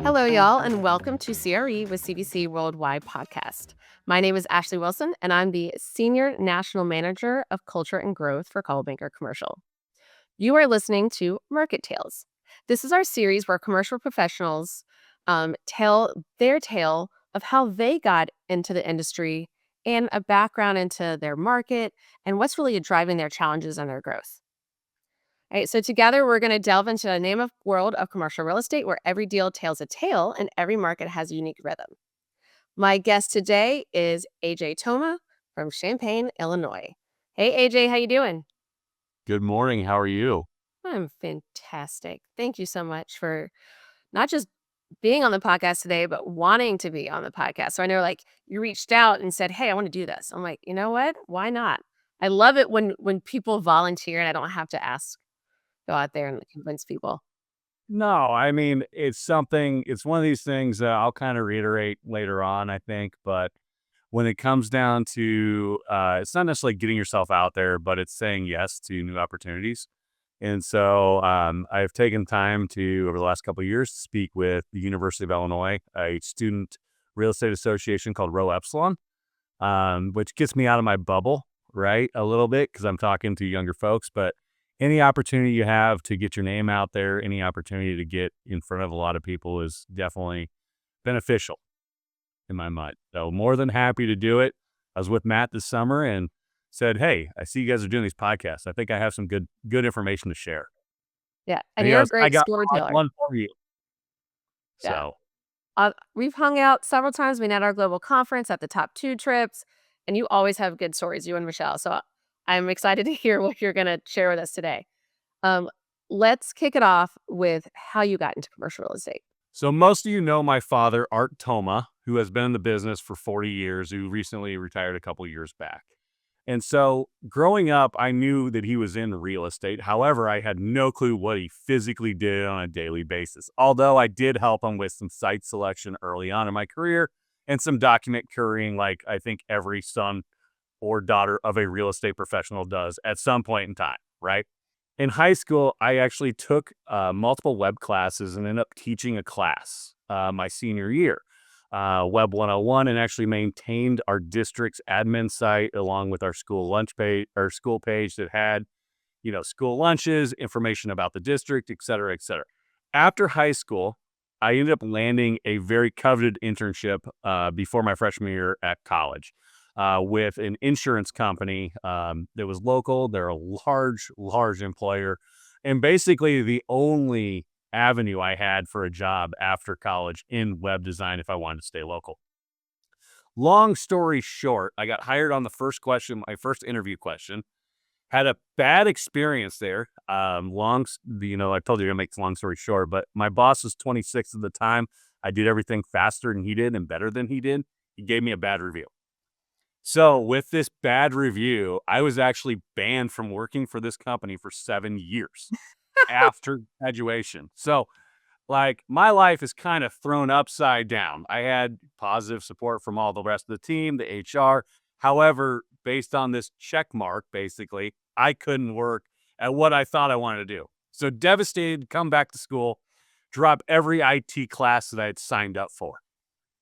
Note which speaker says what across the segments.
Speaker 1: Hello, y'all, and welcome to CRE with CBC Worldwide Podcast. My name is Ashley Wilson, and I'm the Senior National Manager of Culture and Growth for Coldwell Banker Commercial. You are listening to Market Tales. This is our series where commercial professionals tell their tale of how they got into the industry and a background into their market and what's really driving their challenges and their growth. All right, so together we're going to delve into the name of world of commercial real estate where every deal tells a tale and every market has a unique rhythm. My guest today is AJ Thoma from Champaign, Illinois. Hey, AJ, how you doing?
Speaker 2: Good morning. How are you?
Speaker 1: I'm fantastic. Thank you so much for not just being on the podcast today, but wanting to be on the podcast. So I know you reached out and said, hey, I want to do this. I'm like, you know what? Why not? I love it when people volunteer and I don't have to go out there and convince people.
Speaker 2: No, I mean, it's one of these things that I'll kind of reiterate later on, I think. But when it comes down to, it's not necessarily getting yourself out there, but it's saying yes to new opportunities. And so I've taken time to, over the last couple of years, to speak with the University of Illinois, a student real estate association called Rho Epsilon, which gets me out of my bubble, right, a little bit, because I'm talking to younger folks. But any opportunity you have to get your name out there, any opportunity to get in front of a lot of people is definitely beneficial in my mind. So more than happy to do it. I was with Matt this summer and said, hey, I see you guys are doing these podcasts. I think I have some good information to share.
Speaker 1: Yeah, and you're a great
Speaker 2: I
Speaker 1: storyteller.
Speaker 2: got one for you.
Speaker 1: Yeah.
Speaker 2: So
Speaker 1: we've hung out several times. We met at our global conference at the Top 2 trips, and you always have good stories, you and Michelle. So I'm excited to hear what you're going to share with us today. Let's kick it off with how you got into commercial real estate.
Speaker 2: So most of you know my father, Art Thoma, who has been in the business for 40 years, who recently retired a couple years back. And so growing up, I knew that he was in real estate. However, I had no clue what he physically did on a daily basis. Although I did help him with some site selection early on in my career and some document currying, like I think every son or daughter of a real estate professional does at some point in time, right? In high school, I actually took multiple web classes and ended up teaching a class my senior year. Web 101, and actually maintained our district's admin site along with our school page that had, school lunches, information about the district, et cetera, et cetera. After high school, I ended up landing a very coveted internship before my freshman year at college with an insurance company that was local. They're a large employer, and basically the only avenue I had for a job after college in web design if I wanted to stay local. Long story short, I got hired on the first interview question. Had a bad experience there. I told you to make the long story short, but my boss was 26 at the time. I did everything faster than he did and better than he did. He gave me a bad review. So with this bad review, I was actually banned from working for this company for 7 years. After graduation. So my life is kind of thrown upside down. I had positive support from all the rest of the team, the HR. However, based on this check mark, basically, I couldn't work at what I thought I wanted to do. So devastated, come back to school, drop every IT class that I had signed up for.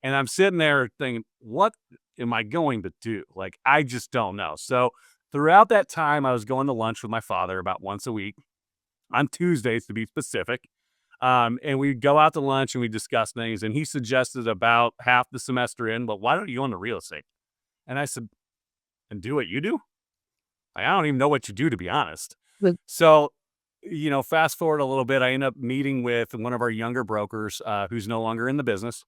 Speaker 2: And I'm sitting there thinking, what am I going to do? I just don't know. So throughout that time, I was going to lunch with my father about once a week. On Tuesdays, to be specific. And we'd go out to lunch and we discuss things. And he suggested about half the semester in, but why don't you go into real estate? And I said, and do what you do? I don't even know what you do, to be honest. So, fast forward a little bit, I end up meeting with one of our younger brokers who's no longer in the business.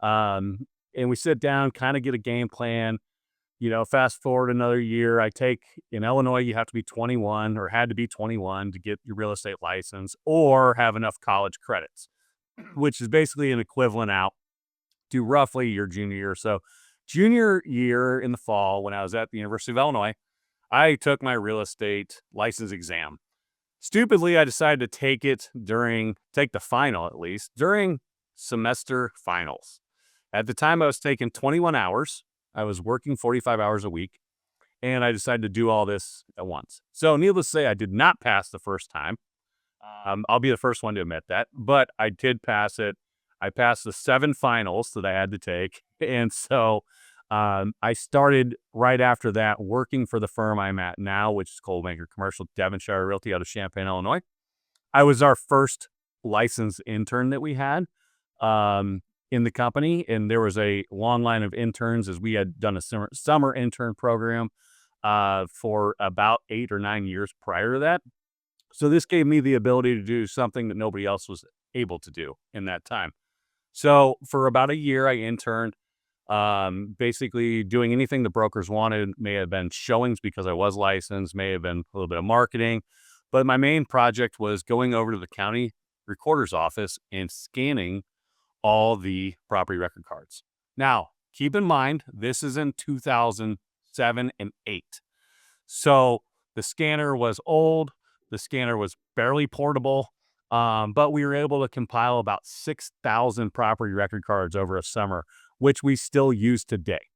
Speaker 2: And we sit down, kind of get a game plan. Fast forward another year, in Illinois, you have to be 21 or had to be 21 to get your real estate license or have enough college credits, which is basically an equivalent out to roughly your junior year. So junior year in the fall, when I was at the University of Illinois, I took my real estate license exam. Stupidly, I decided to take the final at least, during semester finals. At the time, I was taking 21 hours. I was working 45 hours a week. and I decided to do all this at once. So needless to say, I did not pass the first time. I'll be the first one to admit that, but I did pass it. I passed the 7 finals that I had to take. And so I started right after that working for the firm I'm at now, which is Coldwell Commercial Devonshire Realty out of Champaign, Illinois. I was our first licensed intern that we had in the company. And there was a long line of interns as we had done a summer intern program for about 8 or 9 years prior to that. So this gave me the ability to do something that nobody else was able to do in that time. So for about a year, I interned, basically doing anything the brokers wanted. May have been showings because I was licensed, may have been a little bit of marketing. But my main project was going over to the county recorder's office and scanning all the property record cards. Now, keep in mind, this is in 2007 and 8. So the scanner was old. The scanner was barely portable, but we were able to compile about 6,000 property record cards over a summer, which we still use today.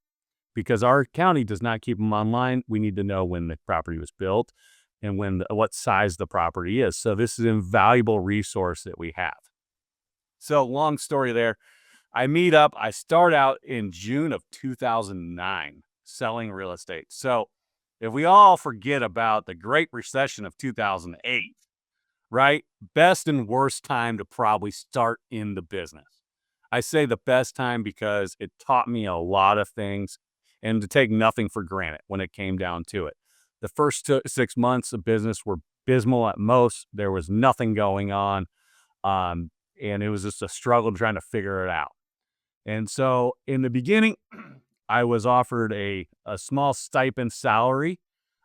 Speaker 2: Because our county does not keep them online, we need to know when the property was built and what size the property is. So this is an invaluable resource that we have. So long story there. I start out in June of 2009 selling real estate. So if we all forget about the Great Recession of 2008, right? Best and worst time to probably start in the business. I say the best time because it taught me a lot of things and to take nothing for granted when it came down to it. The first 6 months of business were abysmal at most. There was nothing going on. And it was just a struggle trying to figure it out. And so in the beginning, I was offered a small stipend salary,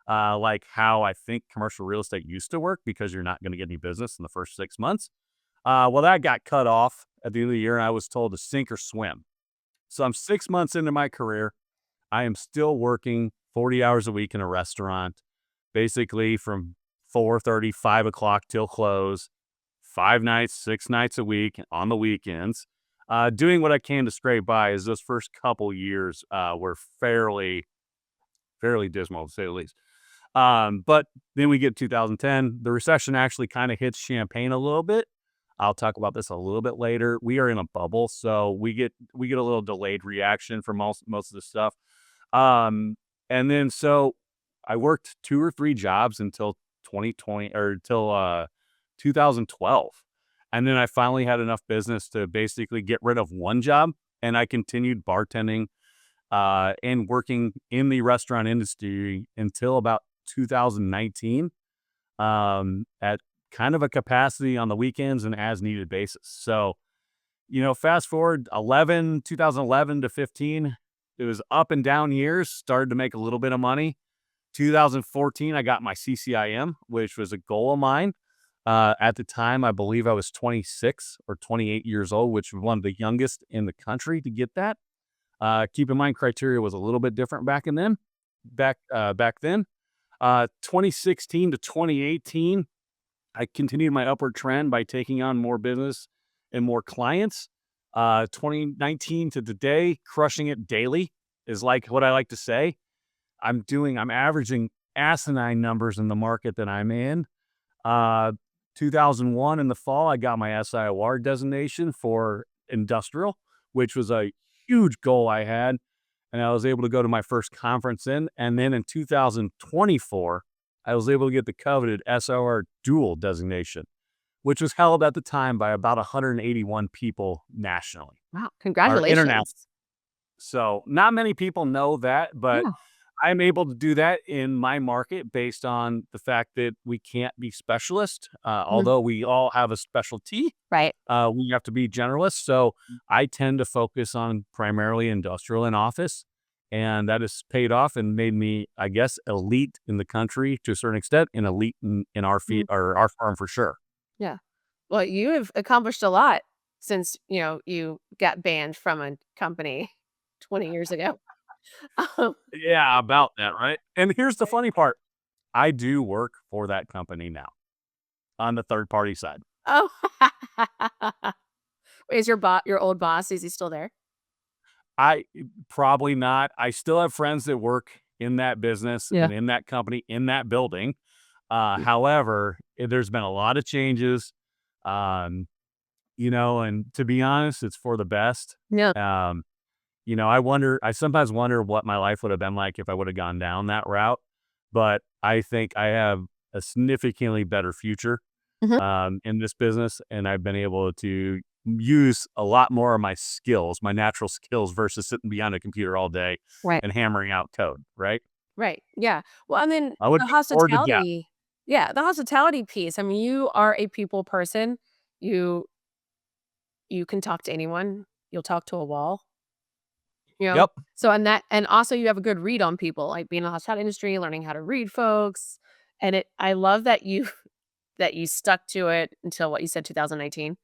Speaker 2: like how I think commercial real estate used to work, because you're not going to get any business in the first 6 months. Well, that got cut off at the end of the year, and I was told to sink or swim. So I'm 6 months into my career. I am still working 40 hours a week in a restaurant, basically from 4:30, 5 o'clock till close, 5 nights, 6 nights a week on the weekends. Doing what I can to scrape by. As those first couple years were fairly dismal, to say the least. But then we get 2010. The recession actually kind of hits Champaign a little bit. I'll talk about this a little bit later. We are in a bubble, so we get a little delayed reaction for most of the stuff. And then so I worked 2 or 3 jobs until 2020 or until 2012. And then I finally had enough business to basically get rid of one job, and I continued bartending and working in the restaurant industry until about 2019 at kind of a capacity on the weekends and as needed basis. So, fast forward 2011 to 15, it was up and down years, started to make a little bit of money. 2014, I got my CCIM, which was a goal of mine. At the time, I believe I was 26 or 28 years old, which was one of the youngest in the country to get that. Keep in mind, criteria was a little bit different back then. 2016 to 2018, I continued my upward trend by taking on more business and more clients. 2019 to today, crushing it daily is like what I like to say. I'm averaging asinine numbers in the market that I'm in. 2001 in the fall, I got my SIOR designation for industrial, which was a huge goal I had. And I was able to go to my first conference and then in 2024, I was able to get the coveted SIOR dual designation, which was held at the time by about 181 people nationally.
Speaker 1: Wow. Congratulations.
Speaker 2: So not many people know that, but
Speaker 1: Yeah.
Speaker 2: I'm able to do that in my market based on the fact that we can't be specialists, although we all have a specialty.
Speaker 1: Right.
Speaker 2: We have to be generalists. So I tend to focus on primarily industrial and office, and that has paid off and made me, I guess, elite in the country to a certain extent, and elite in our or our firm for sure.
Speaker 1: Yeah. Well, you have accomplished a lot since, you got banned from a company 20 years ago. Um,
Speaker 2: Yeah, about that, right? And here's the funny part. I do work for that company now on the third party side.
Speaker 1: Oh. Is your old boss, is he still there?
Speaker 2: Probably not. I still have friends that work in that business
Speaker 1: Yeah.
Speaker 2: and in that company, in that building. However, there's been a lot of changes, um, and to be honest, it's for the best.
Speaker 1: Yeah.
Speaker 2: Um, I sometimes wonder what my life would have been like if I would have gone down that route, but I think I have a significantly better future,
Speaker 1: Mhm.
Speaker 2: in this business, and I've been able to use a lot more of my skills, my natural skills versus sitting behind a computer all day
Speaker 1: Right.
Speaker 2: and hammering out code, right?
Speaker 1: Right. Yeah. Well, and then
Speaker 2: I would
Speaker 1: the
Speaker 2: look forward to that.
Speaker 1: hospitality. Yeah, the hospitality piece. I mean, you are a people person. You you can talk to anyone. You'll talk to a wall, you know?
Speaker 2: Yep.
Speaker 1: So and also you have a good read on people, like being in the hospitality industry, learning how to read folks. And I love that you that you stuck to it until what you said 2019.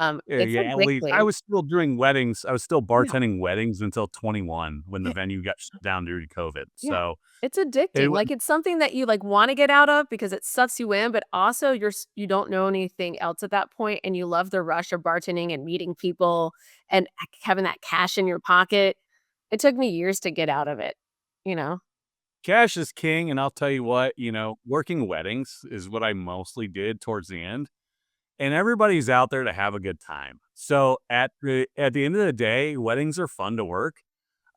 Speaker 2: Yeah,
Speaker 1: It's
Speaker 2: yeah,
Speaker 1: a
Speaker 2: at
Speaker 1: big
Speaker 2: least I
Speaker 1: leap.
Speaker 2: was still doing weddings. I was still
Speaker 1: Yeah.
Speaker 2: bartending weddings until 21 when the
Speaker 1: Yeah.
Speaker 2: venue got shut down due to COVID.
Speaker 1: Yeah.
Speaker 2: So
Speaker 1: It's
Speaker 2: it
Speaker 1: addicting.
Speaker 2: was
Speaker 1: Like, it's something that you, like, wanna get out of because it sucks you in, but also you don't know anything else at that point, and you love the rush of bartending and meeting people and having that cash in your pocket. It took me years to get out of it, you know?
Speaker 2: cash is king. And I'll tell you what, working weddings is what I mostly did towards the end. And everybody's out there to have a good time. So at the end of the day, weddings are fun to work.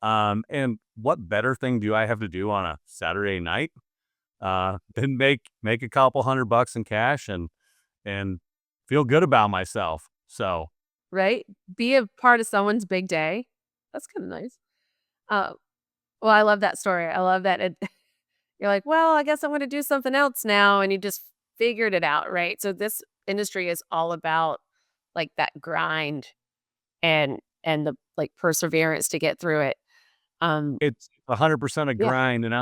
Speaker 2: And what better thing do I have to do on a Saturday night than make a couple $100 in cash and feel good about myself. So
Speaker 1: Right? Be a part of someone's big day. That's kinda nice. Uh, well, I love that story. I love that you're like, "Well, I guess I'm gonna do something else now," and you just figured it out, right? So this industry is all about, like, that grind and the, like, perseverance to get through it. Um,
Speaker 2: it's 100% a
Speaker 1: yeah,
Speaker 2: grind. And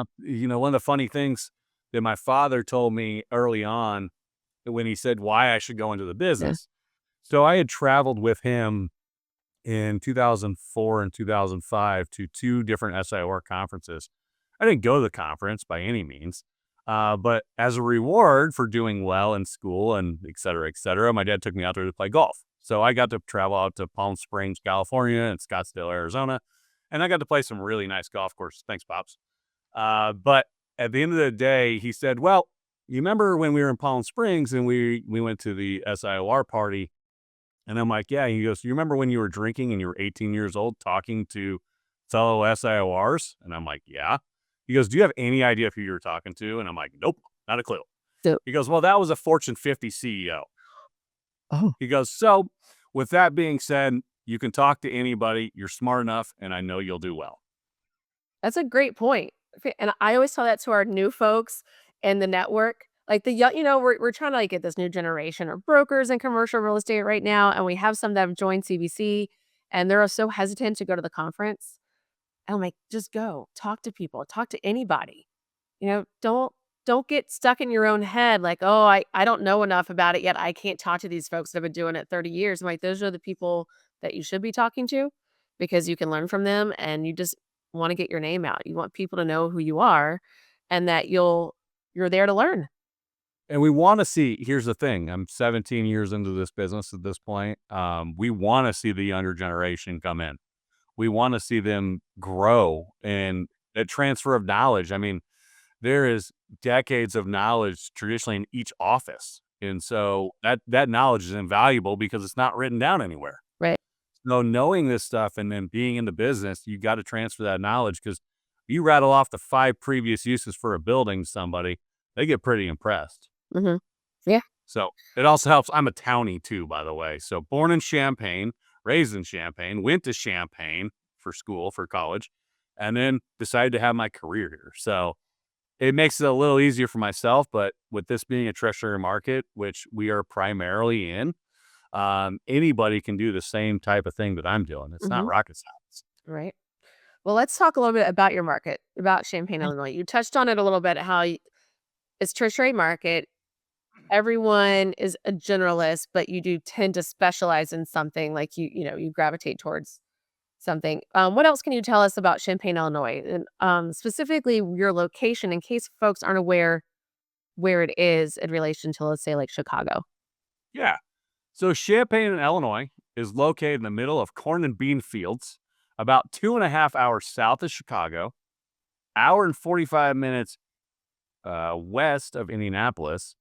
Speaker 2: one of the funny things that my father told me early on when he said why I should go into the
Speaker 1: yeah,
Speaker 2: business. So I had traveled with him in 2004 and 2005 to two different SIOR conferences. I didn't go to the conference by any means, but as a reward for doing well in school and et cetera, my dad took me out there to play golf. So I got to travel out to Palm Springs, California, and Scottsdale, Arizona, and I got to play some really nice golf courses. Thanks, Pops. But at the end of the day, he said, "Well, you remember when we were in Palm Springs and we went to the SIOR party?" And I'm like, "Yeah." He goes, "You remember when you were drinking and you were 18 years old talking to fellow SIORs?" And I'm like, "Yeah." He goes, "Do you have any idea who you were talking to?" And I'm like, "Nope, not a clue."
Speaker 1: so
Speaker 2: He goes, "Well, that was a Fortune 50 CEO."
Speaker 1: oh,
Speaker 2: He goes, "So with that being said, you can talk to anybody. You're smart enough, and I know you'll do well."
Speaker 1: that's a great point. And I always tell that to our new folks in the network. Like the young, we're trying to like get this new generation of brokers in commercial real estate right now, and we have some that have joined CBC, and they're so hesitant to go to the conference. And I'm like, just go talk to people, talk to anybody. Don't get stuck in your own head like, oh, I don't know enough about it yet. I can't talk to these folks that have been doing it 30 years. I'm like, those are the people that you should be talking to because you can learn from them and you just want to get your name out. You want people to know who you are and that you're there to learn.
Speaker 2: And we want to see, here's the thing. I'm 17 years into this business at this point. We want to see the younger generation come in. We want to see them grow and that transfer of knowledge. I mean, there is decades of knowledge traditionally in each office. And so that knowledge is invaluable because it's not written down anywhere.
Speaker 1: Right.
Speaker 2: So knowing this stuff and then being in the business, you got to transfer that knowledge because you rattle off the 5 previous uses for a building to somebody, they get pretty impressed.
Speaker 1: Hmm. Yeah.
Speaker 2: So it also helps. I'm a townie too, by the way. So born in Champaign, raised in Champaign, went to Champaign for school, for college, and then decided to have my career here. So it makes it a little easier for myself. But with this being a tertiary market, which we are primarily in, anybody can do the same type of thing that I'm doing. It's not
Speaker 1: Hmm.
Speaker 2: rocket science.
Speaker 1: Right. Well, let's talk a little bit about your market, about Champaign, Illinois. You touched on it a little bit, how it's tertiary market. Everyone is a generalist, but you do tend to specialize in something, like you gravitate towards something. What else can you tell us about Champaign, Illinois, and specifically your location, in case folks aren't aware where it is in relation to, let's say, like Chicago?
Speaker 2: Yeah. So Champaign, Illinois is located in the middle of corn and bean fields, about 2.5 hours south of Chicago. hour and 45 minutes west of Indianapolis,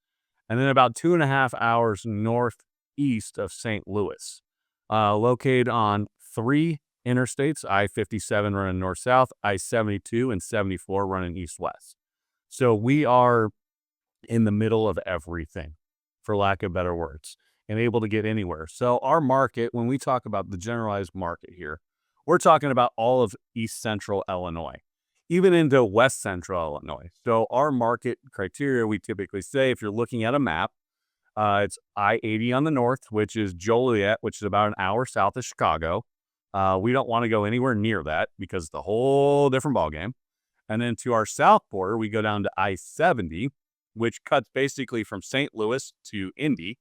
Speaker 2: and then about 2.5 hours northeast of St. Louis, located on three interstates, I-57 running north-south, I-72 and 74 running east-west. So we are in the middle of everything, for lack of better words, and able to get anywhere. So our market, when we talk about the generalized market here, we're talking about all of East Central Illinois, even into West Central Illinois. So our market criteria, we typically say, if you're looking at a map, it's I-80 on the north, which is Joliet, which is about an hour south of Chicago. We don't want to go anywhere near that because it's a whole different ballgame. And then to our south border, we go down to I-70, which cuts basically from St. Louis to Indy.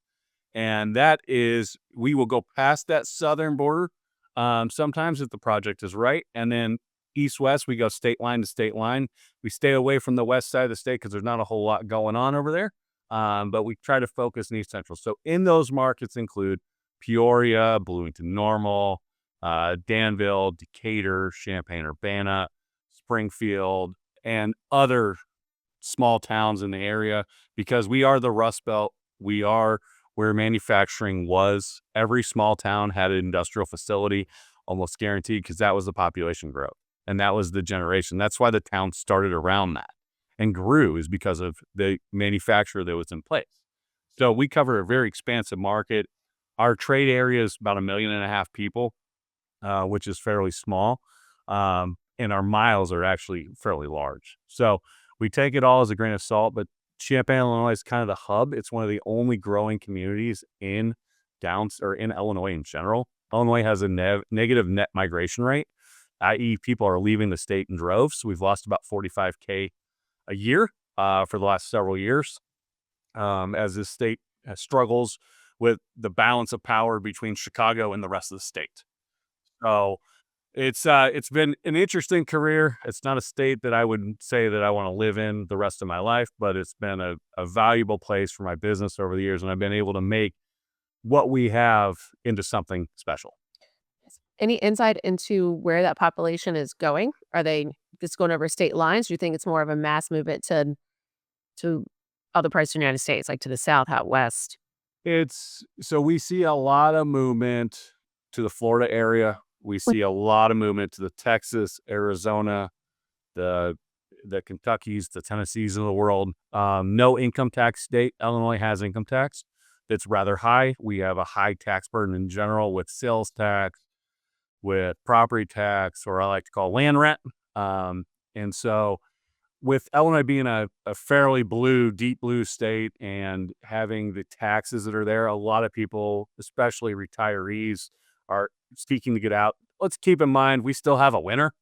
Speaker 2: And that is, we will go past that southern border sometimes if the project is right. And then east-west, we go state line to state line. We stay away from the west side of the state because there's not a whole lot going on over there. But we try to focus in East Central. So in those markets include Peoria, Bloomington Normal, Danville, Decatur, Champaign-Urbana, Springfield, and other small towns in the area, because we are the Rust Belt. We are where manufacturing was. Every small town had an industrial facility, almost guaranteed, because that was the population growth. And that was the generation. That's why the town started around that and grew, is because of the manufacturer that was in place. So we cover a very expansive market. Our trade area is about 1.5 million people, which is fairly small. And our miles are actually fairly large. So we take it all as a grain of salt, but Champaign, Illinois is kind of the hub. It's one of the only growing communities in Illinois in general. Illinois has a negative net migration rate, i.e. people are leaving the state in droves. So we've lost about 45K a year for the last several years as the state struggles with the balance of power between Chicago and the rest of the state. So it's been an interesting career. It's not a state that I would say that I want to live in the rest of my life, but it's been a valuable place for my business over the years, and I've been able to make what we have into something special.
Speaker 1: Any insight into where that population is going? Are they just going over state lines? Do you think it's more of a mass movement to other parts of the United States, like to the south, out west?
Speaker 2: So we see a lot of movement to the Florida area. We see a lot of movement to the Texas, Arizona, the Kentuckys, the Tennessees of the world. No income tax state. Illinois has income tax that's rather high. We have a high tax burden in general with sales tax, with property tax, or I like to call land rent. And so with Illinois being a fairly deep blue state and having the taxes that are there, a lot of people, especially retirees, are seeking to get out. Let's keep in mind, we still have a winter.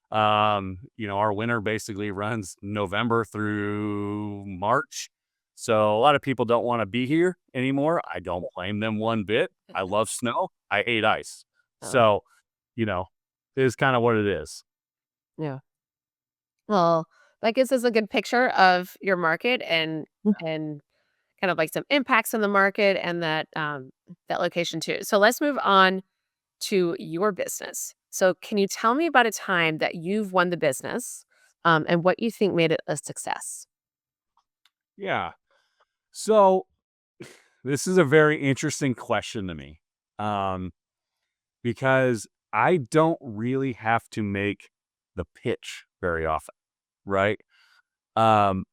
Speaker 2: Our winter basically runs November through March. So a lot of people don't want to be here anymore. I don't blame them one bit. I love snow. I hate ice. So, it is kind of what it is.
Speaker 1: Yeah. Well, that gives us a good picture of your market and kind of like some impacts in the market and that location too. So let's move on to your business. So can you tell me about a time that you've won the business and what you think made it a success?
Speaker 2: Yeah. So this is a very interesting question to me because I don't really have to make the pitch very often, right? To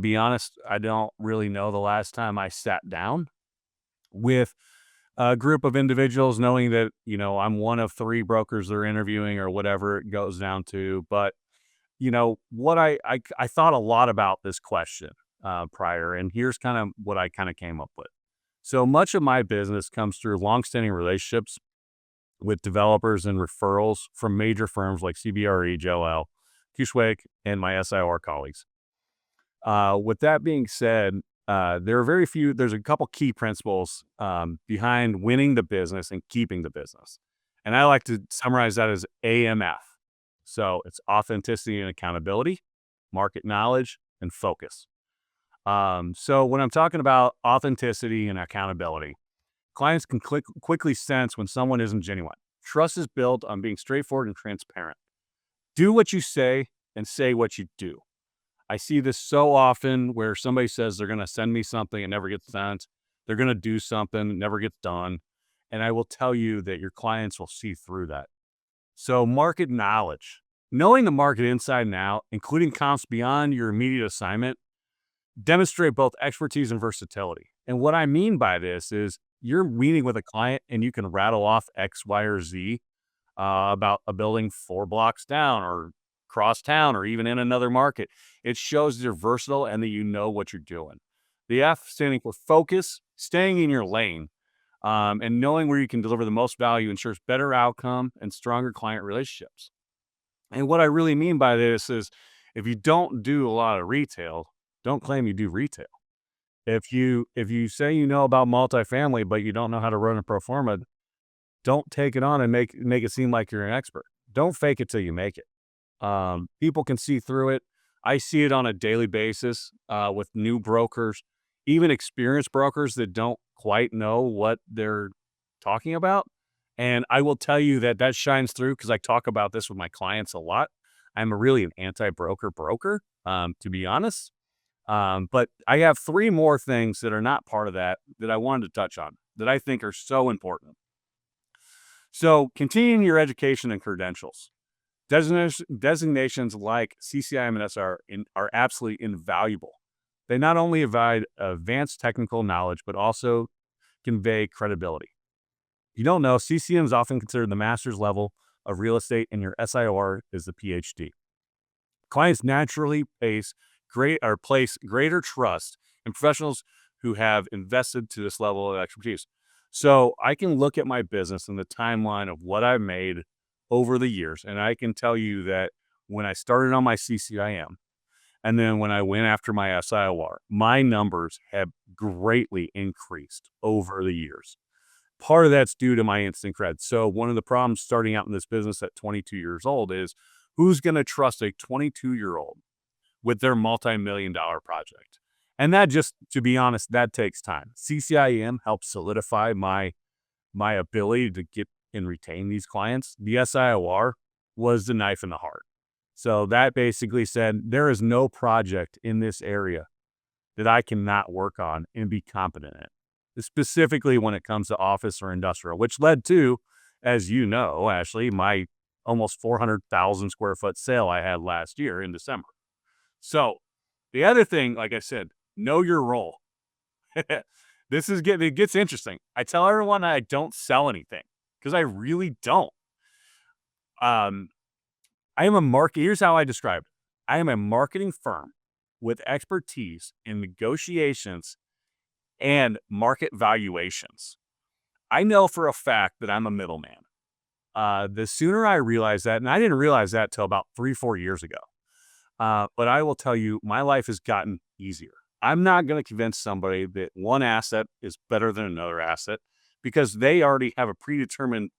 Speaker 2: be honest, I don't really know the last time I sat down with a group of individuals knowing that, I'm one of 3 brokers they're interviewing or whatever it goes down to. But, what I thought a lot about this question prior, and here's kind of what I kind of came up with. So much of my business comes through longstanding relationships with developers and referrals from major firms like CBRE, JLL, Cushwick, and my SIR colleagues. With that being said, there's a couple key principles behind winning the business and keeping the business. And I like to summarize that as AMF. So it's authenticity and accountability, market knowledge, and focus. So when I'm talking about authenticity and accountability, clients can quickly sense when someone isn't genuine. Trust is built on being straightforward and transparent. Do what you say and say what you do. I see this so often where somebody says they're going to send me something and never gets sent. They're going to do something, it never gets done. And I will tell you that your clients will see through that. So market knowledge, knowing the market inside and out, including comps beyond your immediate assignment, demonstrate both expertise and versatility. And what I mean by this is you're meeting with a client and you can rattle off X, Y, or Z about a building 4 blocks down or cross town or even in another market. It shows you're versatile and that you know what you're doing. The F standing for focus, staying in your lane, and knowing where you can deliver the most value ensures better outcome and stronger client relationships. And what I really mean by this is if you don't do a lot of retail, don't claim you do retail. If you say you know about multifamily, but you don't know how to run a pro forma, don't take it on and make it seem like you're an expert. Don't fake it till you make it. People can see through it. I see it on a daily basis with new brokers, even experienced brokers that don't quite know what they're talking about. And I will tell you that shines through because I talk about this with my clients a lot. I'm really an anti-broker broker, to be honest. But I have 3 more things that are not part of that I wanted to touch on that I think are so important. So continuing your education and credentials. Designations like CCIM and SR are absolutely invaluable. They not only provide advanced technical knowledge, but also convey credibility. If you don't know, CCM is often considered the master's level of real estate, and your SIOR is the PhD. Clients naturally place greater trust in professionals who have invested to this level of expertise. So I can look at my business and the timeline of what I've made over the years, and I can tell you that when I started on my CCIM, and then when I went after my SIOR, my numbers have greatly increased over the years. Part of that's due to my instant cred. So one of the problems starting out in this business at 22 years old is who's going to trust a 22-year-old with their multi-million-dollar project? And that just, to be honest, that takes time. CCIM helps solidify my ability to get and retain these clients. The SIOR was the knife in the heart. So that basically said, there is no project in this area that I cannot work on and be competent in, specifically when it comes to office or industrial, which led to, as you know, Ashley, my almost 400,000 square foot sale I had last year in December. So the other thing, like I said, know your role. It gets interesting. I tell everyone I don't sell anything because I really don't. I am here's how I describe it. I am a marketing firm with expertise in negotiations and market valuations. I know for a fact that I'm a middleman. The sooner I realize that, and I didn't realize that till about 3-4 years ago. But I will tell you, my life has gotten easier. I'm not going to convince somebody that one asset is better than another asset because they already have a predetermined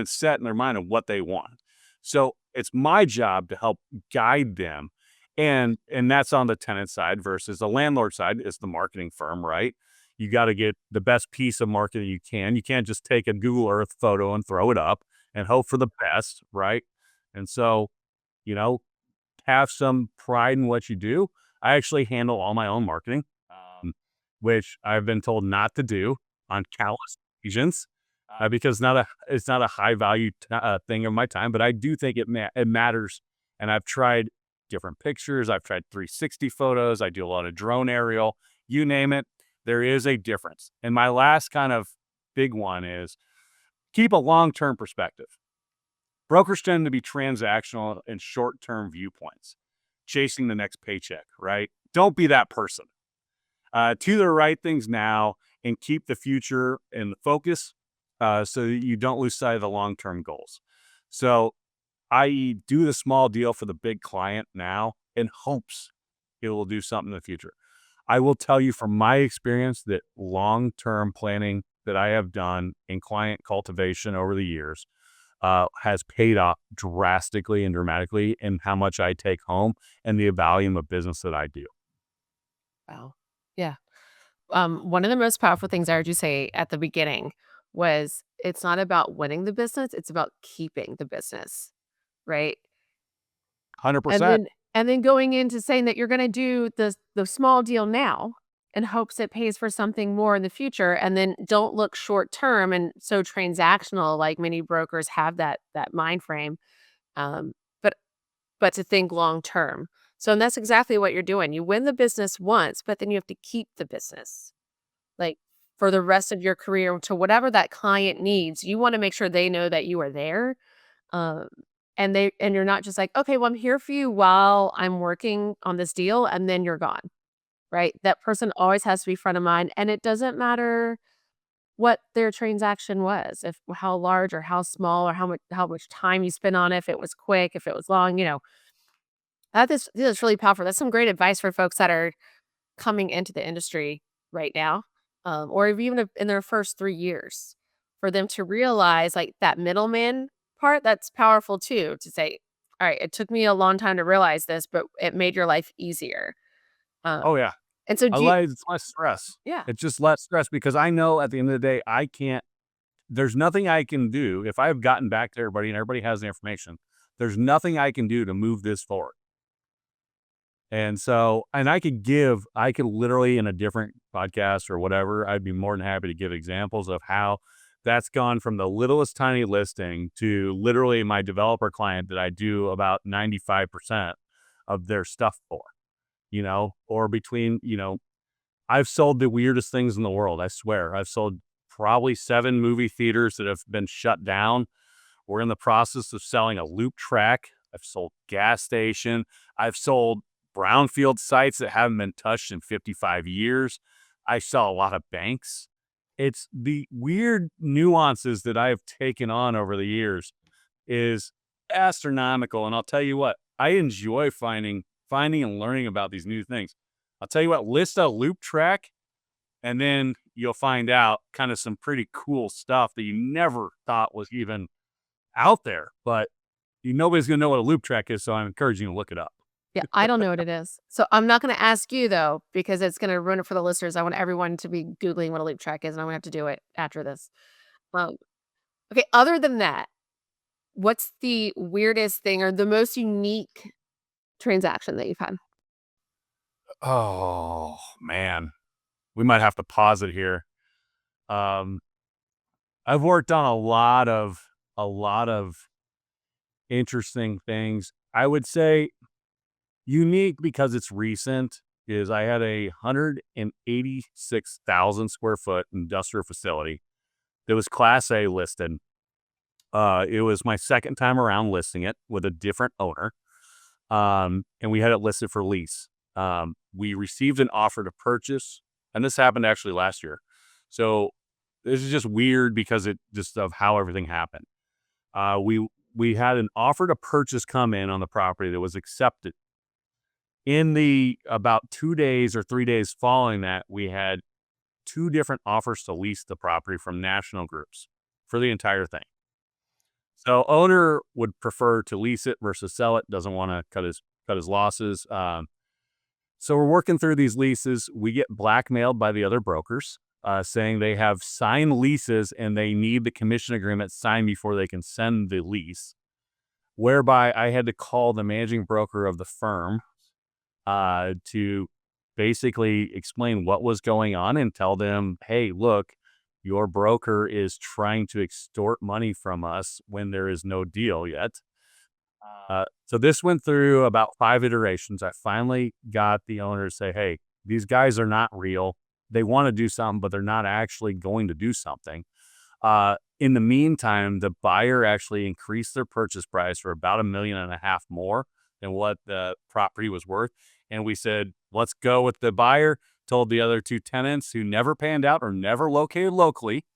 Speaker 2: set in their mind of what they want. So it's my job to help guide them. And that's on the tenant side versus the landlord side is the marketing firm, right? You got to get the best piece of marketing you can. You can't just take a Google Earth photo and throw it up and hope for the best, right? And so, have some pride in what you do. I actually handle all my own marketing, which I've been told not to do on countless occasions because it's not a high value thing of my time, but I do think it matters. And I've tried different pictures. I've tried 360 photos. I do a lot of drone aerial, you name it. There is a difference. And my last kind of big one is keep a long-term perspective. Brokers tend to be transactional and short-term viewpoints, chasing the next paycheck, right? Don't be that person. Do the right things now and keep the future in the focus so that you don't lose sight of the long-term goals. So, i.e., do the small deal for the big client now in hopes it will do something in the future. I will tell you from my experience that long-term planning that I have done in client cultivation over the years has paid off drastically and dramatically in how much I take home and the volume of business that I do.
Speaker 1: Wow. Yeah. One of the most powerful things I heard you say at the beginning was it's not about winning the business, it's about keeping the business, right? And
Speaker 2: 100%.
Speaker 1: then going into saying that you're gonna do the small deal now in hopes it pays for something more in the future, and then don't look short term and so transactional like many brokers have that mind frame, um, but to think long term. So and that's exactly what you're doing. You win the business once, but then you have to keep the business, like, for the rest of your career to whatever that client needs. You wanna make sure they know that you are there, um, and you're not just like, "Okay, well, I'm here for you while I'm working on this deal," and then you're gone, right? That person always has to be front of mind, and it doesn't matter what their transaction was, if how large or how small or how much time you spent on it, if it was quick, if it was long, this is really powerful. That's some great advice for folks that are coming into the industry right now, or even if in their first 3 years, for them to realize, like, that middleman part, that's powerful too, to say, "Alright, it took me a long time to realize this, but it made your life easier."
Speaker 2: Oh,
Speaker 1: Um,
Speaker 2: yeah.
Speaker 1: and so
Speaker 2: I
Speaker 1: do you
Speaker 2: like it's less stress.
Speaker 1: Yeah.
Speaker 2: It's just less stress because I know at the end of the day, there's nothing I can do if I've gotten back to everybody and everybody has the information. There's nothing I can do to move this forward. And so, and I could literally in a different podcast or whatever, I'd be more than happy to give examples of how that's gone from the littlest tiny listing to literally my developer client that I do about 95% of their stuff for, or between, I've sold the weirdest things in the world. I swear. I've sold probably 7 movie theaters that have been shut down. We're in the process of selling a loop track. I've sold gas station. I've sold brownfield sites that haven't been touched in 55 years. I sell a lot of banks. It's the weird nuances that I've taken on over the years is astronomical. And I'll tell you what, I enjoy finding and learning about these new things. I'll tell you what, list a loop track and then you'll find out kind of some pretty cool stuff that you never thought was even out there, but nobody's going to know what a loop track is. So I'm encouraging you to look it up.
Speaker 1: Yeah, I don't know what it is. So I'm not gonna ask you, though, because it's gonna ruin it for the listeners. I want everyone to be Googling what a loop track is, and I'm gonna have to do it after this. Um, okay, other than that, what's the weirdest thing or the most unique transaction that you've had?
Speaker 2: Oh man, we might have to pause it here. Um, I've worked on a lot of interesting things. I would say unique because it's recent is I had a 186,000 square foot industrial facility that was Class A listed. It was my second time around listing it with a different owner, and we had it listed for lease. We received an offer to purchase, and this happened actually last year. So this is just weird because it just of how everything happened. We had an offer to purchase come in on the property that was accepted. In the about 2 days or 3 days following that, we had 2 different offers to lease the property from national groups for the entire thing. So owner would prefer to lease it versus sell it, doesn't wanna cut his losses. So we're working through these leases. We get blackmailed by the other brokers, saying they have signed leases and they need the commission agreement signed before they can send the lease, whereby I had to call the managing broker of the firm to basically explain what was going on and tell them, hey, look, your broker is trying to extort money from us when there is no deal yet. So this went through about 5 iterations. I finally got the owner to say, hey, these guys are not real. They want to do something, but they're not actually going to do something. In the meantime, the buyer actually increased their purchase price for about $1.5 million more than what the property was worth. And we said, let's go with the buyer. Told the other 2 tenants who never panned out or never located locally.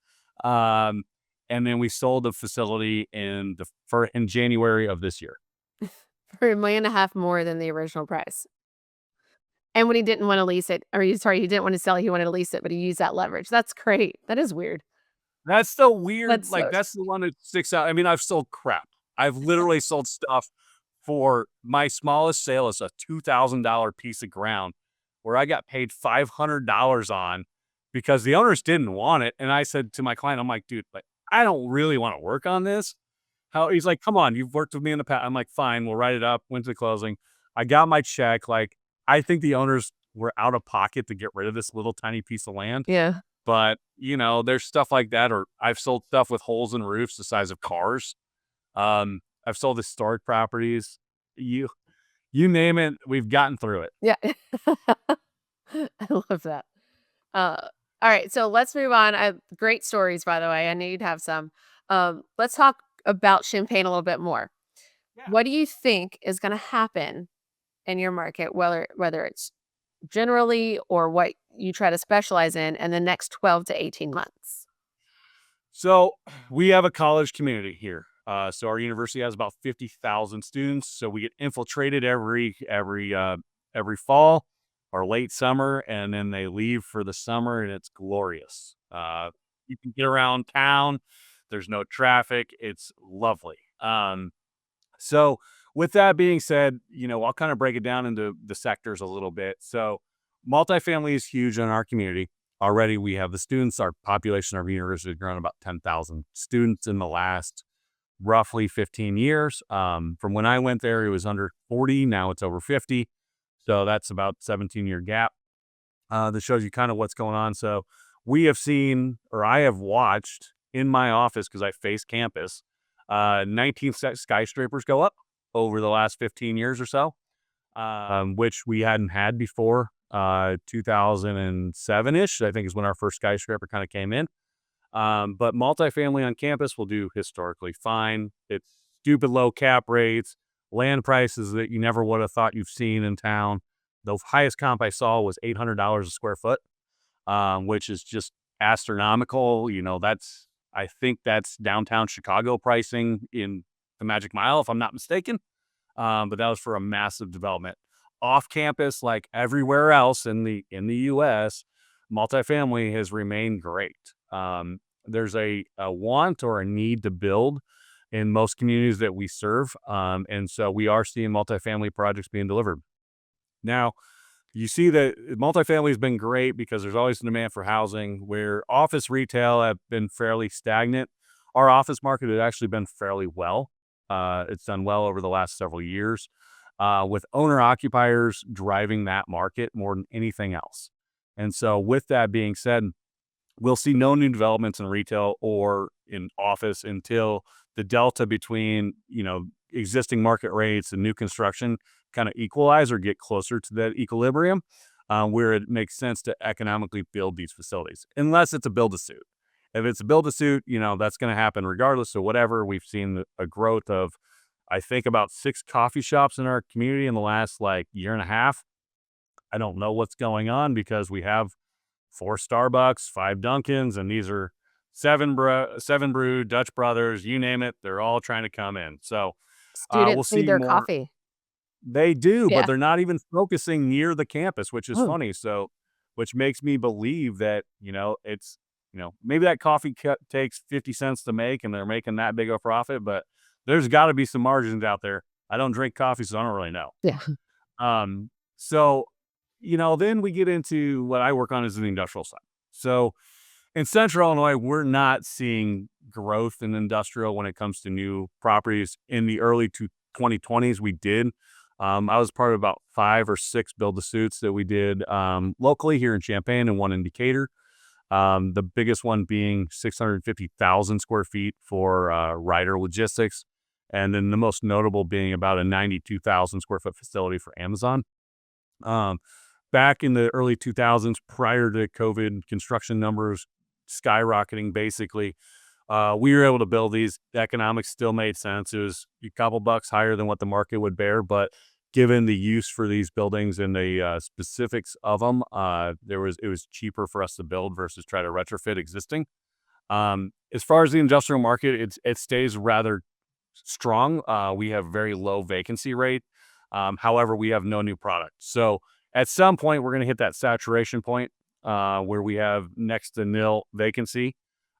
Speaker 2: And then we sold the facility in January of this year.
Speaker 1: For $1.5 million more than the original price. And when he didn't wanna lease it or he didn't wanna sell it, he wanted to lease it, but he used that leverage. That's great. That is weird.
Speaker 2: That's the weird,
Speaker 1: That's
Speaker 2: like,
Speaker 1: so
Speaker 2: that's the one that sticks out. I mean, I've sold crap. I've literally sold stuff for my smallest sale is a $2,000 piece of ground where I got paid $500 on because the owners didn't want it. And I said to my client, I'm like, dude, like, I don't really want to work on this. How he's like, come on, you've worked with me in the past. I'm like, fine, we'll write it up. Went to the closing. I got my check. Like, I think the owners were out of pocket to get rid of this little tiny piece of land.
Speaker 1: Yeah.
Speaker 2: But, there's stuff like that, or I've sold stuff with holes in roofs the size of cars. I've sold historic properties. You you name it, we've gotten through it.
Speaker 1: Yeah. I love that. All right, so let's move on. Great stories, by the way. I knew you'd have some. Let's talk about Champaign a little bit more.
Speaker 2: Yeah.
Speaker 1: What do you think is going to happen in your market, whether it's generally or what you try to specialize in the next 12 to 18 months?
Speaker 2: So we have a college community here. So our university has about 50,000 students. So we get infiltrated every fall or late summer, and then they leave for the summer, and it's glorious. You can get around town. There's no traffic. It's lovely. So with that being said, I'll kind of break it down into the sectors a little bit. So multifamily is huge in our community. Already we have the students. Our population of our university has grown about 10,000 students in the last roughly 15 years. From when I went there, it was under 40. Now it's over 50. So that's about 17-year gap. That shows you kind of what's going on. So we have seen, or I have watched in my office, because I face campus, 19 skyscrapers go up over the last 15 years or so, which we hadn't had before. 2007-ish, I think, is when our first skyscraper kind of came in. But multifamily on campus will do historically fine. It's stupid low cap rates, land prices that you never would have thought you've seen in town. The highest comp I saw was $800 a square foot, which is just astronomical. I think that's downtown Chicago pricing in the Magic Mile, if I'm not mistaken. But that was for a massive development. Off campus, like everywhere else in the U.S., multifamily has remained great. There's a want or a need to build in most communities that we serve. And so we are seeing multifamily projects being delivered. Now, you see that multifamily has been great because there's always a demand for housing, where office retail have been fairly stagnant. Our office market has actually been fairly well. It's done well over the last several years, with owner-occupiers driving that market more than anything else. And so with that being said, we'll see no new developments in retail or in office until the delta between, existing market rates and new construction kind of equalize or get closer to that equilibrium, where it makes sense to economically build these facilities, unless it's a build-to-suit. If it's a build-to-suit, that's going to happen regardless of whatever. We've seen a growth of, I think, about 6 coffee shops in our community in the last year and a half. I don't know what's going on, because we have 4 Starbucks, 5 Dunkins, and these are 7 Brew, Dutch Brothers, you name it. They're all trying to come in. So we'll
Speaker 1: Students need
Speaker 2: see
Speaker 1: their
Speaker 2: more.
Speaker 1: coffee.
Speaker 2: They do, but
Speaker 1: Yeah.
Speaker 2: they're not even focusing near the campus, which is
Speaker 1: Oh.
Speaker 2: funny. So, which makes me believe that, it's, maybe that coffee cup takes 50 cents to make and they're making that big of a profit, but there's got to be some margins out there. I don't drink coffee, so I don't really know.
Speaker 1: Yeah.
Speaker 2: So, then we get into what I work on is the industrial side. So in Central Illinois, we're not seeing growth in industrial when it comes to new properties. In the early 2020s, we did. I was part of about 5 or 6 build-to-suits that we did locally here in Champaign and one in Decatur. The biggest one being 650,000 square feet for Ryder Logistics. And then the most notable being about a 92,000 square foot facility for Amazon. Back in the early 2000s, prior to COVID construction numbers skyrocketing, basically, we were able to build these. The economics still made sense. It was a couple bucks higher than what the market would bear, but given the use for these buildings and the specifics of them, it was cheaper for us to build versus try to retrofit existing. As far as the industrial market, it stays rather strong. We have very low vacancy rate. However, we have no new product. So at some point, we're going to hit that saturation point where we have next to nil vacancy,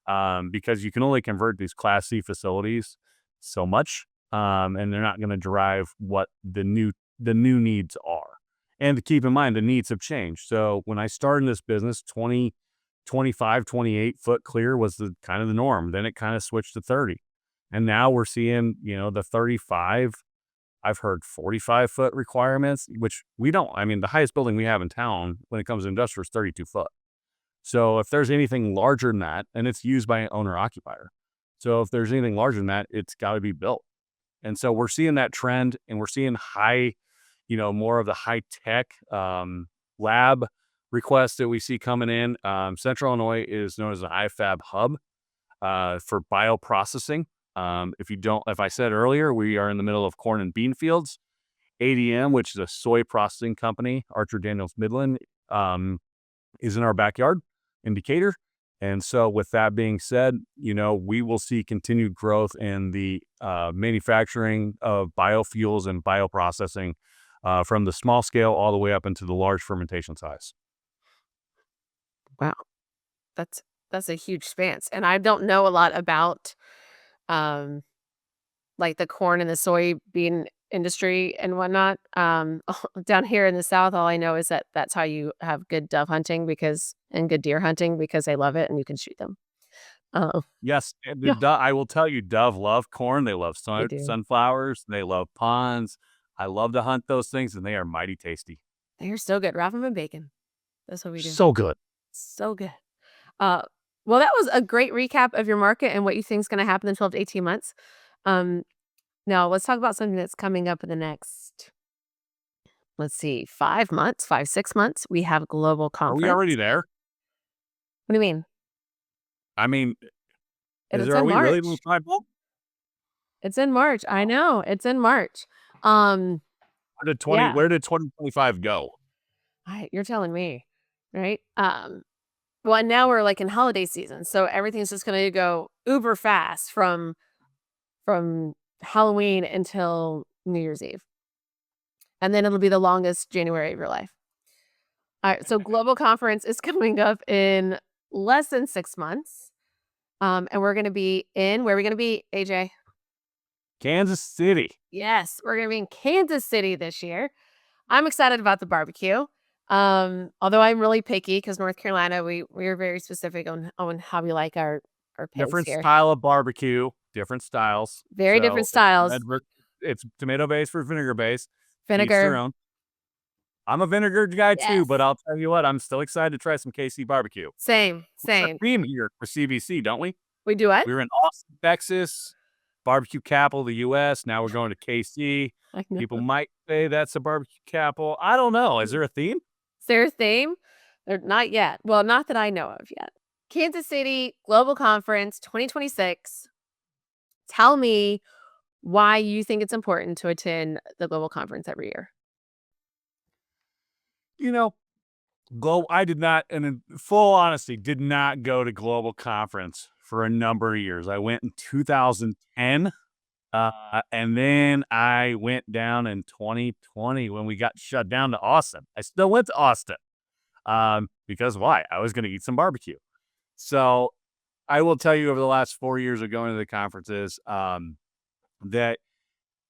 Speaker 2: because you can only convert these Class C facilities so much, and they're not going to drive what the new needs are. And to keep in mind, the needs have changed. So when I started in this business, 25, 28 foot clear was the kind of the norm. Then it kind of switched to 30. And now we're seeing, the 35, I've heard 45-foot requirements, which we don't. I mean, the highest building we have in town when it comes to industrial is 32 foot. So if there's anything larger than that, and it's used by an owner occupier. So if there's anything larger than that, it's got to be built. And so we're seeing that trend, and we're seeing more of the high tech lab requests that we see coming in. Central Illinois is known as an IFAB hub for bioprocessing. If I said earlier, we are in the middle of corn and bean fields. ADM, which is a soy processing company, Archer Daniels Midland, is in our backyard in Decatur. And so with that being said, we will see continued growth in the manufacturing of biofuels and bioprocessing from the small scale all the way up into the large fermentation size.
Speaker 1: Wow. That's a huge span. And I don't know a lot about like the corn and the soybean industry and whatnot. Down here in the South, all I know is that that's how you have good dove hunting and good deer hunting because they love it and you can shoot them.
Speaker 2: Yes, and
Speaker 1: Yeah.
Speaker 2: I will tell you, dove love corn. They love
Speaker 1: They do.
Speaker 2: sunflowers. They love ponds. I love to hunt those things, and they are mighty tasty.
Speaker 1: They're so good. Wrap them in bacon. That's what we do.
Speaker 2: So good.
Speaker 1: So good. Well, that was a great recap of your market and what you think is going to happen in 12 to 18 months. Now let's talk about something that's coming up in the next, let's see, 5 months, 6 months. We have global
Speaker 2: Are
Speaker 1: conference.
Speaker 2: we already there?
Speaker 1: What do you mean?
Speaker 2: I mean,
Speaker 1: It's
Speaker 2: are
Speaker 1: in
Speaker 2: we really
Speaker 1: March. It's in March. I know. It's in March.
Speaker 2: Where did
Speaker 1: Yeah.
Speaker 2: 2025 go?
Speaker 1: You're telling me, right? Well, and now we're like in holiday season, so everything's just going to go uber fast from Halloween until New Year's Eve. And then it'll be the longest January of your life. All right, so global conference is coming up in less than 6 months. And we're going to be where are we going to be, AJ?
Speaker 2: Kansas City.
Speaker 1: Yes, we're going to be in Kansas City this year. I'm excited about the barbecue. Although I'm really picky because North Carolina, we are very specific on how we like our pigs
Speaker 2: Different
Speaker 1: here.
Speaker 2: style of barbecue, different styles.
Speaker 1: Very different styles.
Speaker 2: It's tomato based for vinegar based.
Speaker 1: Vinegar.
Speaker 2: Each their own. I'm a vinegar guy too,
Speaker 1: Yes.
Speaker 2: but I'll tell you what, I'm still excited to try some KC barbecue.
Speaker 1: Same.
Speaker 2: We have a theme here for CBC, don't we?
Speaker 1: We do what?
Speaker 2: We were in Austin, Texas, barbecue capital of the U.S. Now we're going to KC.
Speaker 1: I know.
Speaker 2: People might say that's a barbecue capital. I don't know. Is there a theme?
Speaker 1: Is there a theme? Not yet. Well, not that I know of yet. Kansas City Global Conference 2026. Tell me why you think it's important to attend the global conference every year.
Speaker 2: I did not, and in full honesty, did not go to global conference for a number of years. I went in 2010, and then I went down in 2020 when we got shut down to Austin. I still went to Austin because why? I was going to eat some barbecue. So I will tell you over the last 4 years of going to the conferences that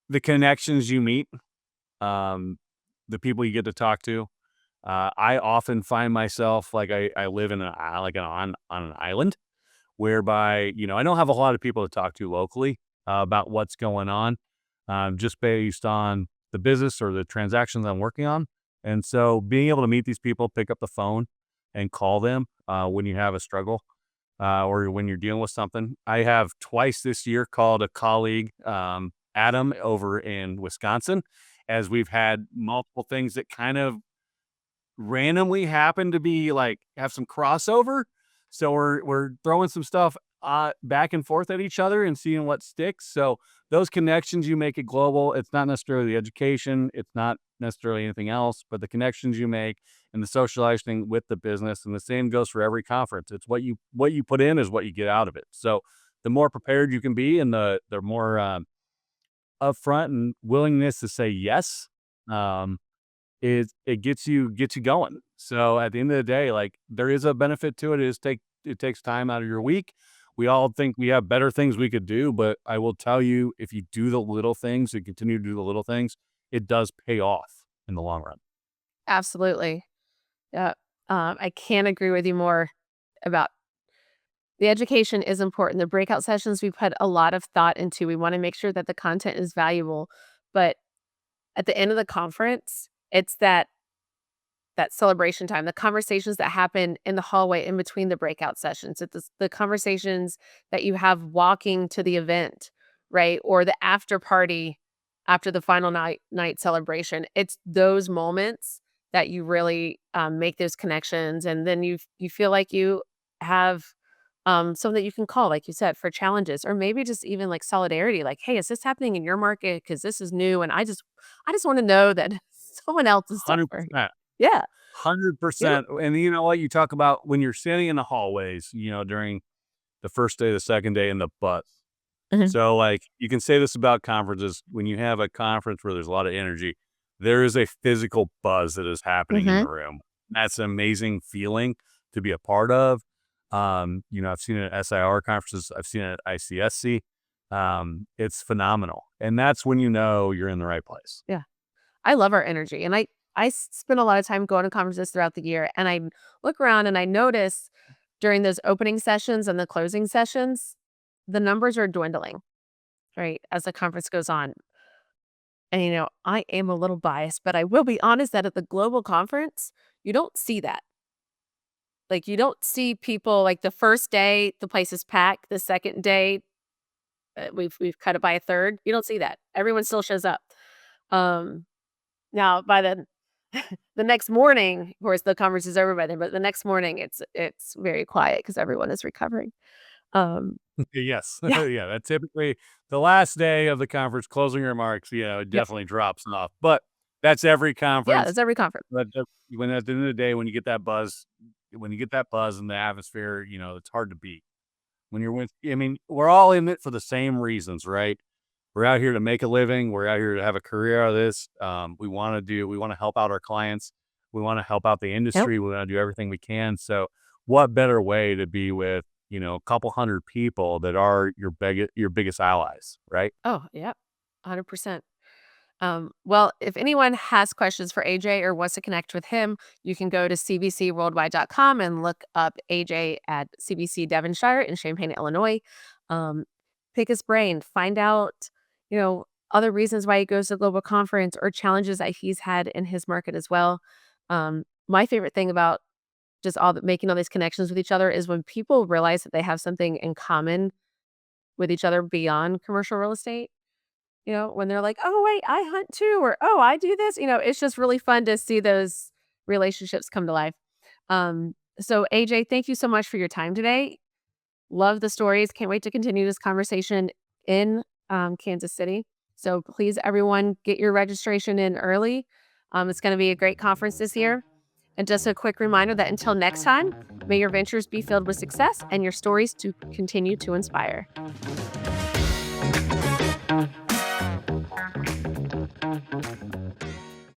Speaker 2: the connections you meet, the people you get to talk to, I often find myself like I live on an island whereby, I don't have a lot of people to talk to locally about what's going on, just based on the business or the transactions I'm working on. And so being able to meet these people, pick up the phone and call them when you have a struggle or when you're dealing with something. I have twice this year called a colleague, Adam, over in Wisconsin, as we've had multiple things that kind of randomly happen to be have some crossover. So we're throwing some stuff back and forth at each other and seeing what sticks. So those connections you make at global, it's not necessarily the education, it's not necessarily anything else, but the connections you make and the socializing with the business. And the same goes for every conference. It's what you put in is what you get out of it. So the more prepared you can be and the more upfront and willingness to say yes, it gets you going. So at the end of the day, there is a benefit to it. It takes time out of your week. We all think we have better things we could do, but I will tell you, if you do the little things and continue to do the little things, it does pay off in the long run.
Speaker 1: Absolutely. Yeah. I can't agree with you more about The education is important. The breakout sessions we put a lot of thought into. We want to make sure that the content is valuable. But at the end of the conference, it's that celebration time, the conversations that happen in the hallway in between the breakout sessions. It's the conversations that you have walking to the event, right? Or the after party after the final night celebration. It's those moments that you really make those connections, and then you feel like you have someone that you can call, like you said, for challenges, or maybe just even like solidarity. Like, hey, is this happening in your market? Because this is new, and I just want to know that someone else is suffering.
Speaker 2: 100%.
Speaker 1: Yeah. Yeah.
Speaker 2: 100%. And you know what you talk about when you're standing in the hallways, during the first day, the second day, and the buzz.
Speaker 1: Mhm.
Speaker 2: So, like, you can say this about conferences. When you have a conference where there's a lot of energy, there is a physical buzz that is happening in
Speaker 1: Mhm.
Speaker 2: the room. That's an amazing feeling to be a part of. I've seen it at SIR conferences. I've seen it at ICSC. It's phenomenal. And that's when you know you're in the right place.
Speaker 1: Yeah. I love our energy, and I spend a lot of time going to conferences throughout the year, and I look around and I notice during those opening sessions and the closing sessions, the numbers are dwindling, right, as the conference goes on. And, I am a little biased, but I will be honest that at the global conference, you don't see that. Like, you don't see people like the first day, the place is packed. The second day, we've cut it by a third. You don't see that. Everyone still shows up. Um, Now by the next morning, of course, the conference is over by then, but the next morning, it's very quiet because everyone is recovering. Um,
Speaker 2: Yes.
Speaker 1: yeah,
Speaker 2: Yeah, that's typically the last day of the conference, closing remarks, it
Speaker 1: yep,
Speaker 2: definitely drops off. But that's every
Speaker 1: yeah,
Speaker 2: conference.
Speaker 1: that's every conference.
Speaker 2: But when at the end of the day, when you get that buzz in the atmosphere, it's hard to beat. When you're with, I mean, we're all in it for the same reasons, right? We're out here to make a living. We're out here to have a career out of this. We want to help out our clients. We want to help out the
Speaker 1: Yep.
Speaker 2: industry. We want to do everything we can. So what better way to be with, a couple hundred people that are your biggest allies, right?
Speaker 1: Oh, yep, 100%. Well, if anyone has questions for AJ or wants to connect with him, you can go to cbcworldwide.com and look up AJ at CBC Devonshire in Champaign, Illinois. Um, Pick his brain, find out, other reasons why he goes to global conference or challenges that he's had in his market as well. My favorite thing about just making all these connections with each other is when people realize that they have something in common with each other beyond commercial real estate. When they're like, "Oh, wait, I hunt too," or, "Oh, I do this." It's just really fun to see those relationships come to life. So AJ, thank you so much for your time today. Love the stories. Can't wait to continue this conversation in Kansas City. So please, everyone, get your registration in early. It's going to be a great conference this year. And just a quick reminder that until next time, may your ventures be filled with success and your stories to continue to inspire.